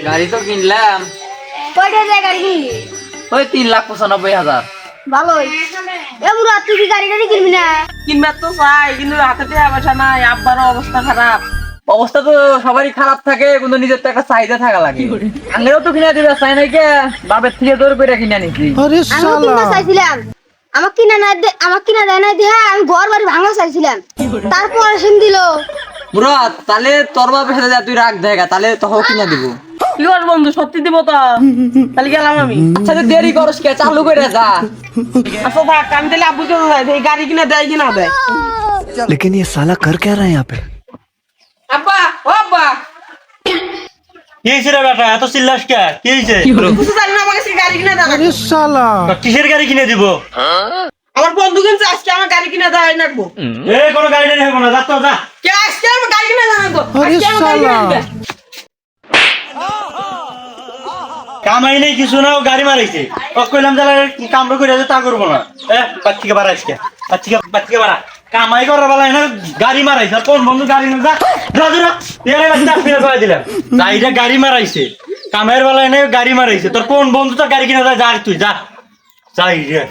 গাড়ি তো কিনলাম। কয়টা দিয়ে গাড়ি কিনলি? ওই 3,95,000। ভালোই। এ বুড়া তুই কি গাড়ি টাড়ি কিনবি না? কিনবার তো চাই, কিন্তু হাতে টাকা পয়সা নাই, আব্বারও অবস্থা খারাপ। অবস্থা তো সবারই খারাপ থাকে, কিন্তু নিজের তো একটা চাহিদা থাকা লাগে। আঙ্গেও তো কিনা দিবে চাই নাই কে, বাপের থেকে জোর করে কিনা নিছি। আমিও কিনতে চাইছিলাম, আমার কিনা দেয় নাই দিয়ে আমি ঘর বাড়ি ভাঙা চাইছিলাম, তারপর সিম দিল। মুরাদ, তাহলে তোর বাপের সাথে যা তুই রাগ দেখা, তাহলে তখন কিনা দিব। কি কর বন্ধু, সত্যি দিব তো? তাহলে গেলাম আমি। আচ্ছা তুই দেরি করস কে, চালু করে যা। আচ্ছা থাক, আমি তাহলে আব্বুকে যাই, এই গাড়ি কিনা দেয় কি না দেয়। लेकिन ये साला कर क्या रहा है यहाँ पे? আব্বা, ও আব্বা, কি হয়েছে রে বেটা, এত চিল্লাস কে? কি হয়েছে? কিছু জানি না, আমার কাছে গাড়ি কিনা দেয় না। তা কিসের গাড়ি কিনে দিব? আমার বন্ধু কিনছে, আজকে আমার গাড়ি কিনা দেয় নাকবো। এ কোনো গাড়ি টাড়ি হবো না, যা তো যা। কে আজকে আমার গাড়ি কিনা দেয় নাকবো, আজকে আমার গাড়ি কিনা দেয়। কামাই নেই কিছু না, ও গাড়ি মারাইছে। ও কইলাম যারা কামড় করে আছে তা করবো না। বাচ্চিকে বাড়া আজকে, বাচ্চিকে বাড়া। কামাই করার বেলায় না গাড়ি মারাইছে, আর কোন বন্ধু গাড়ি না যা যা যা এর বাচ্চা ফিরে করে দিলাম। যা এটা গাড়ি মারাইছে, কামাইয়ের বেলায় না গাড়ি মারাইছে। তোর কোন বন্ধু তো গাড়ি কিনা যায়, যা তুই যা যাই রে।